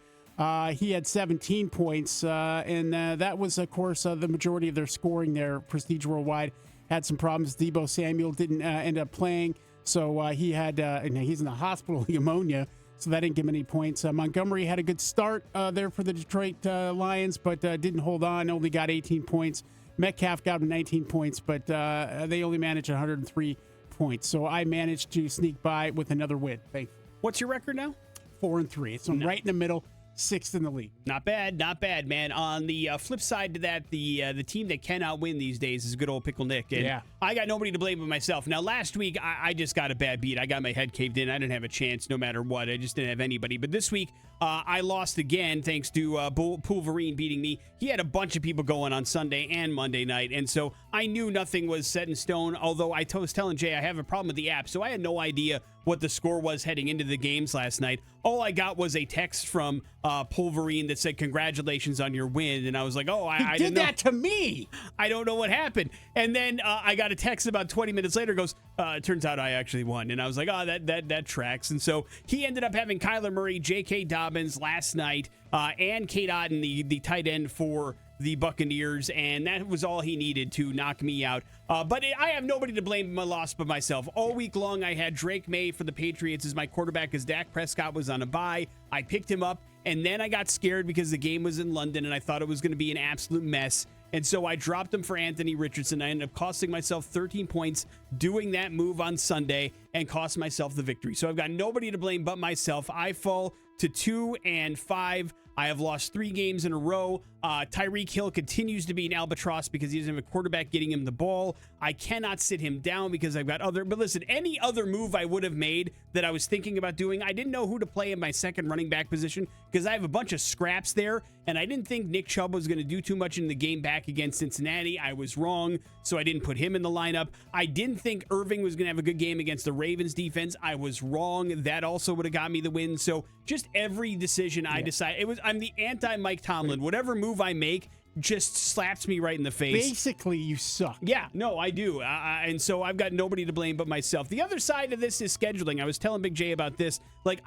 He had 17 points, and that was, of course, the majority of their scoring there. Prestige Worldwide had some problems. Deebo Samuel didn't end up playing, so he had, and he's in the hospital, pneumonia, so that didn't give him any points. Montgomery had a good start there for the Detroit Lions, but didn't hold on, only got 18 points. Metcalf got him 19 points, but they only managed 103 points. So I managed to sneak by with another win. Thanks. What's your record now? 4-3. So I'm right in the middle, 6th in the league. Not bad, man. On the flip side to that, the team that cannot win these days is good old Pickle Nick. And yeah. I got nobody to blame but myself. Now, last week, I just got a bad beat. I got my head caved in. I didn't have a chance no matter what. I just didn't have anybody. But this week, I lost again thanks to Pulverine beating me. He had a bunch of people going on Sunday and Monday night. And so I knew nothing was set in stone, although I was telling Jay I have a problem with the app. So I had no idea what the score was heading into the games last night. All I got was a text from Pulverine that said, "Congratulations on your win." And I was like, oh, I didn't know. That to me. I don't know what happened. And then I got a text about 20 minutes later, goes, it turns out I actually won. And I was like, oh, that tracks. And so he ended up having Kyler Murray, J.K. Dobbins last night, and Kate Otten, the tight end for the Buccaneers, and that was all he needed to knock me out. But I have nobody to blame my loss but myself. All week long, I had Drake May for the Patriots as my quarterback as Dak Prescott was on a bye. I picked him up, and then I got scared because the game was in London, and I thought it was going to be an absolute mess. And so I dropped him for Anthony Richardson. I ended up costing myself 13 points doing that move on Sunday and cost myself the victory. So I've got nobody to blame but myself. I fall to 2-5. I have lost 3 games in a row. Tyreek Hill continues to be an albatross because he doesn't have a quarterback getting him the ball. I cannot sit him down because I've got other. But listen, any other move I would have made that I was thinking about doing, I didn't know who to play in my second running back position because I have a bunch of scraps there, and I didn't think Nick Chubb was going to do too much in the game back against Cincinnati. I was wrong, so I didn't put him in the lineup. I didn't think Irving was going to have a good game against the Ravens defense. I was wrong. That also would have got me the win. So just every decision I decided, I'm the anti-Mike Tomlin. Whatever move I make just slaps me right in the face. Basically, you suck. Yeah, no, I do. And so I've got nobody to blame but myself. The other side of this is scheduling. I was telling Big J about this. Like,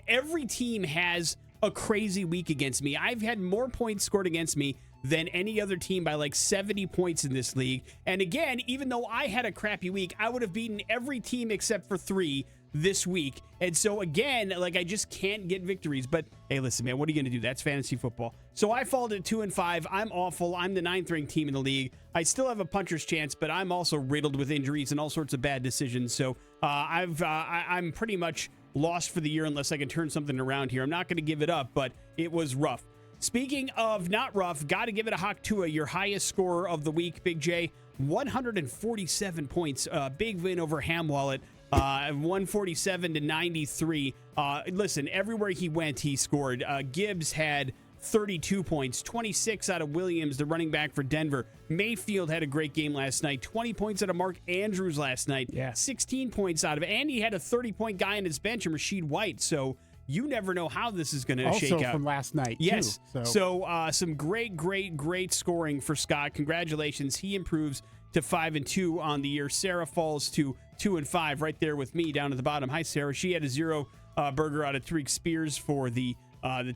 every team has a crazy week against me. I've had more points scored against me than any other team by like 70 points in this league. And again, even though I had a crappy week, I would have beaten every team except for 3 this week. And so again, like, I just can't get victories. But hey, listen, man, what are you going to do? That's fantasy football. So I fall to 2-5. I'm awful. I'm the 9th ranked team in the league. I still have a puncher's chance, but I'm also riddled with injuries and all sorts of bad decisions. So I'm pretty much lost for the year unless I can turn something around here. I'm not going to give it up, but it was rough. Speaking of not rough, got to give it a Hawk Tua, your highest scorer of the week, Big J. 147 points. Big win over Hamwallet. 147 to 93. Listen, everywhere he went, he scored. Gibbs had 32 points, 26 out of Williams, the running back for Denver. Mayfield had a great game last night. 20 points out of Mark Andrews last night. Yeah. 16 points out of it. And he had a 30-point guy on his bench, and Rashid White. So you never know how this is going to shake out. Also from last night, yes. too. So some great scoring for Scott. Congratulations. He improves to 5-2 on the year. Sarah falls to 2-5 right there with me down at the bottom. Hi, Sarah. She had a 0 burger out of Tariq Spears for the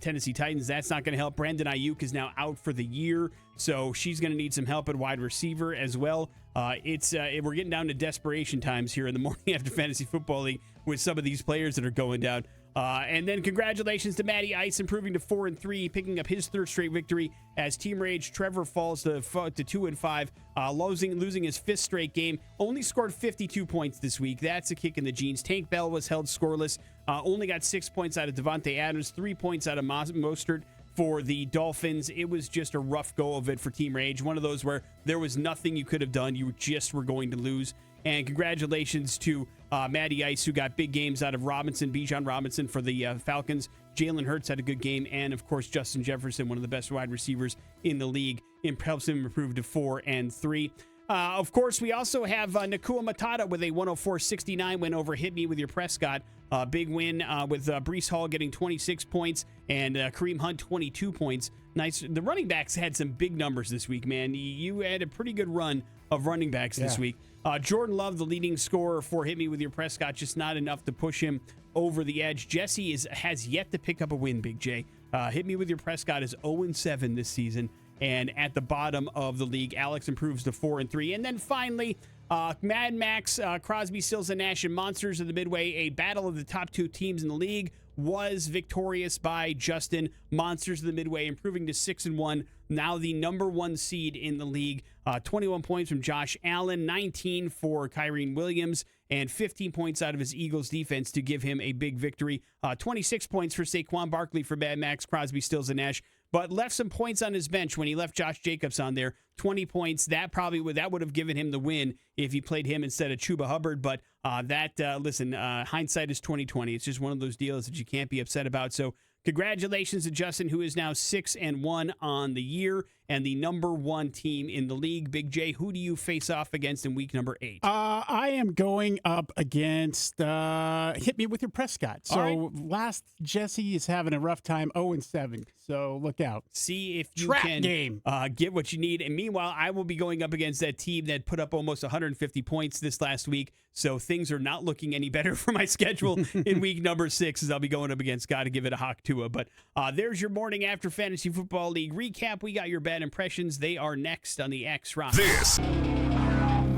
Tennessee Titans. That's not going to help. Brandon Ayuk is now out for the year, so she's going to need some help at wide receiver as well. We're getting down to desperation times here in the morning after Fantasy Football League with some of these players that are going down. And then congratulations to Matty Ice improving to 4-3, picking up his third straight victory as Team Rage Trevor falls to 2-5, losing his fifth straight game. Only scored 52 points this week. That's a kick in the jeans. Tank Bell was held scoreless. Only got 6 points out of Devontae Adams, 3 points out of Mostert for the Dolphins. It was just a rough go of it for Team Rage. One of those where there was nothing you could have done. You just were going to lose. And congratulations to Matty Ice, who got big games out of Bijan Robinson for the Falcons. Jalen Hurts had a good game. And, of course, Justin Jefferson, one of the best wide receivers in the league, helps him improve to 4-3. Of course, we also have Nakua Matata with a 104-69 win over Hit Me With Your Prescott. Big win with Breece Hall getting 26 points and Kareem Hunt 22 points. Nice. The running backs had some big numbers this week, man. You had a pretty good run of running backs this week. Jordan Love, the leading scorer for Hit Me With Your Prescott, just not enough to push him over the edge. Jesse has yet to pick up a win, Big J. Hit Me With Your Prescott is 0-7 this season. And at the bottom of the league, Alex improves to 4-3. And then finally, Mad Max, Crosby, Stills, and Nash, and Monsters of the Midway, a battle of the top two teams in the league, was victorious by Justin. Monsters of the Midway improving to 6-1, now the number one seed in the league. 21 points from Josh Allen, 19 for Kyrene Williams, and 15 points out of his Eagles defense to give him a big victory. 26 points for Saquon Barkley for Mad Max, Crosby, Stills, and Nash, but left some points on his bench when he left Josh Jacobs on there. 20 points. That would have given him the win if he played him instead of Chuba Hubbard. But hindsight is 20/20. It's just one of those deals that you can't be upset about. So congratulations to Justin, who is now 6-1 on the year and the number one team in the league. Big J, who do you face off against in week number 8? I am going up against Hit Me With Your Prescott. So last Jesse is having a rough time, 0-7. So look out. See if you Trap can game. Get what you need. And meanwhile, I will be going up against that team that put up almost 150 points this last week. So things are not looking any better for my schedule in week number 6 as I'll be going up against Got to Give It a Hawk Tua. But there's your morning after Fantasy Football League recap. We got your bad impressions. They are next on the X Rock. This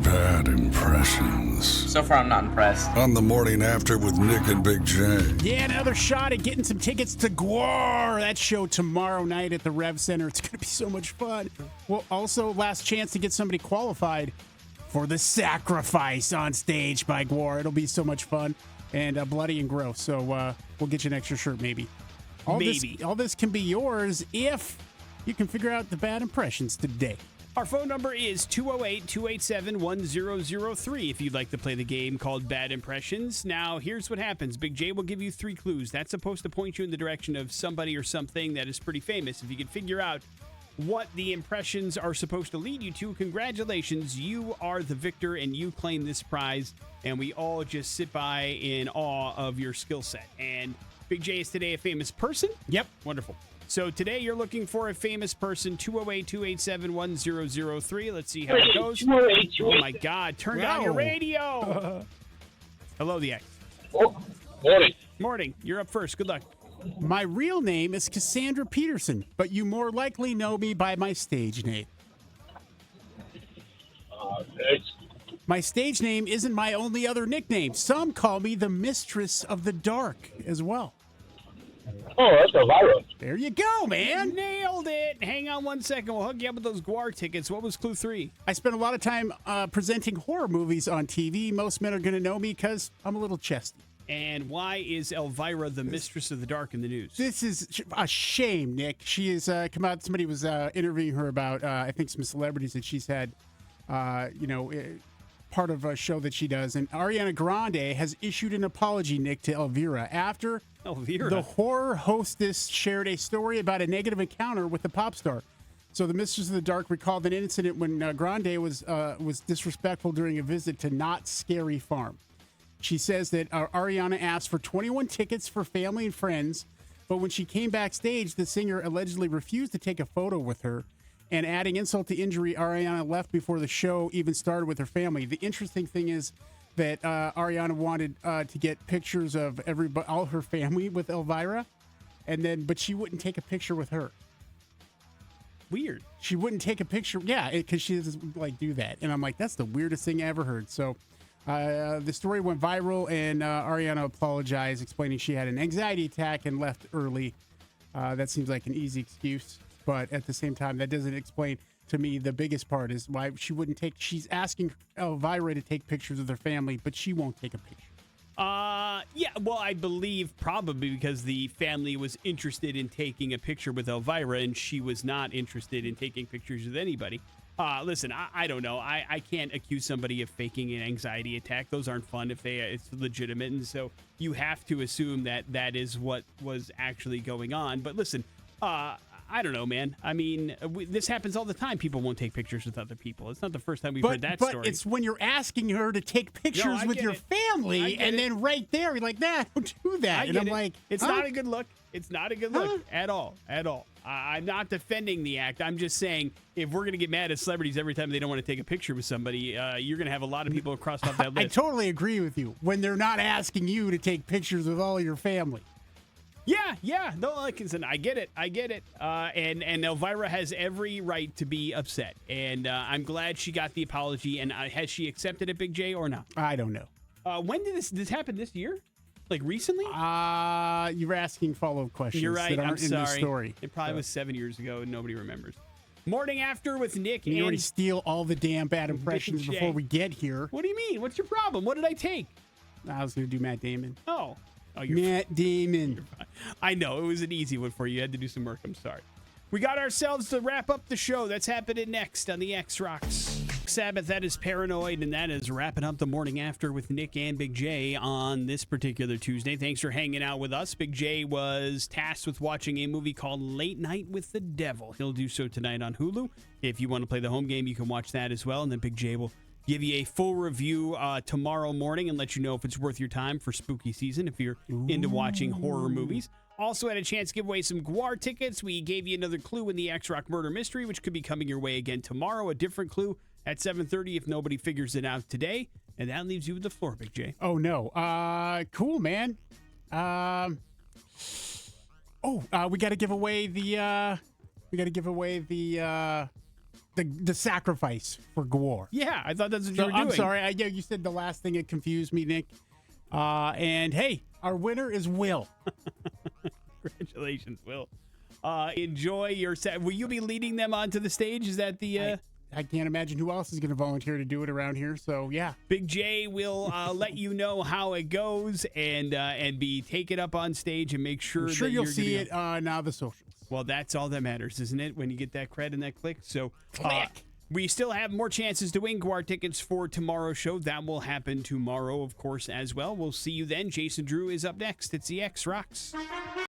Bad Impressions. So far, I'm not impressed. On the morning after with Nick and Big J. Yeah, another shot at getting some tickets to Gwar. That show tomorrow night at the Rev Center. It's going to be so much fun. Well, also, last chance to get somebody qualified for the Sacrafice on stage by Gwar. It'll be so much fun and bloody and gross. So we'll get you an extra shirt, maybe. All this can be yours if you can figure out the bad impressions today. Our phone number is 208-287-1003 if you'd like to play the game called Bad Impressions. Now, here's what happens. Big J will give you 3 clues. That's supposed to point you in the direction of somebody or something that is pretty famous. If you can figure out what the impressions are supposed to lead you to, congratulations. You are the victor and you claim this prize. And we all just sit by in awe of your skill set. And Big J is today a famous person? Yep. Wonderful. So today you're looking for a famous person, 208-287-1003. Let's see how it goes. Oh, my God. Turn down your radio. Hello, the X. Morning. Morning. You're up first. Good luck. My real name is Cassandra Peterson, but you more likely know me by my stage name. My stage name isn't my only other nickname. Some call me the Mistress of the Dark as well. Oh, that's a virus. There you go, man. Nailed it. Hang on one second. We'll hook you up with those Gwar tickets. What was clue 3? I spent a lot of time presenting horror movies on TV. Most men are going to know me because I'm a little chesty. And why is Elvira the mistress of the dark in the news? This is a shame, Nick. She has come out. Somebody was interviewing her about, I think, some celebrities that she's had, part of a show that she does. And Ariana Grande has issued an apology, Nick, to Elvira after the horror hostess shared a story about a negative encounter with the pop star. So the Mistress of the Dark recalled an incident when Grande was disrespectful during a visit to Not Scary Farm. She says that Ariana asked for 21 tickets for family and friends, but when she came backstage, the singer allegedly refused to take a photo with her. And adding insult to injury, Ariana left before the show even started with her family. The interesting thing is that Ariana wanted to get pictures of all her family with Elvira, but she wouldn't take a picture with her. Weird. She wouldn't take a picture. Yeah, because she doesn't do that. And I'm like, that's the weirdest thing I ever heard. So the story went viral, and Ariana apologized, explaining she had an anxiety attack and left early. That seems like an easy excuse, but at the same time, that doesn't explain to me the biggest part is why she wouldn't take. She's asking Elvira to take pictures of their family, but she won't take a picture. Yeah, well, I believe probably because the family was interested in taking a picture with Elvira and she was not interested in taking pictures with anybody. Listen, I don't know. I can't accuse somebody of faking an anxiety attack. Those aren't fun if it's legitimate. And so you have to assume that that is what was actually going on. But listen, I don't know, man. I mean, this happens all the time. People won't take pictures with other people. It's not the first time we've heard that story. But it's when you're asking her to take pictures with your family, and then right there, you're like, nah, don't do that. And I'm like, it's not a good look. It's not a good look at all. At all. I'm not defending the act. I'm just saying if we're going to get mad at celebrities every time they don't want to take a picture with somebody, you're going to have a lot of people cross off that list. I totally agree with you. When they're not asking you to take pictures with all your family. Yeah. No, listen, I get it. And Elvira has every right to be upset. And I'm glad she got the apology. And has she accepted it, Big J, or not? I don't know. When did this happen this year? Like recently? You're asking follow-up questions. You're right. That aren't I'm sorry. in the story. It probably was 7 years ago and nobody remembers. Morning After with Nick and... You already steal all the damn bad impressions before we get here. What do you mean? What's your problem? What did I take? I was going to do Matt Damon. Oh, Matt Damon. I know. It was an easy one for you. You had to do some work. I'm sorry. We got ourselves to wrap up the show. That's happening next on the X Rocks. Sabbath, that is Paranoid, and that is wrapping up the Morning After with Nick and Big J on this particular Tuesday. Thanks for hanging out with us. Big J was tasked with watching a movie called Late Night with the Devil. He'll do so tonight on Hulu. If you want to play the home game, you can watch that as well, and then Big J will give you a full review tomorrow morning and let you know if it's worth your time for spooky season if you're into watching horror movies. Also had a chance to give away some Gwar tickets. We gave you another clue in the X-Rock Murder Mystery, which could be coming your way again tomorrow. A different clue at 7:30 if nobody figures it out today. And that leaves you with the floor, Big J. Oh, no. Cool, man. We got to give away the... The Sacrafice for Gwar. Yeah, I thought that's what you were doing. I'm sorry. You said the last thing that confused me, Nick. And hey, our winner is Will. Congratulations, Will. Enjoy your set. Will you be leading them onto the stage? Is that the... I can't imagine who else is going to volunteer to do it around here. So, yeah. Big J will let you know how it goes and be taken up on stage and make sure I'm sure you'll see it on the socials. Well, that's all that matters, isn't it? When you get that cred and that click. So, click. We still have more chances to win Gwar tickets for tomorrow's show. That will happen tomorrow, of course, as well. We'll see you then. Jason Drew is up next. It's the X Rocks.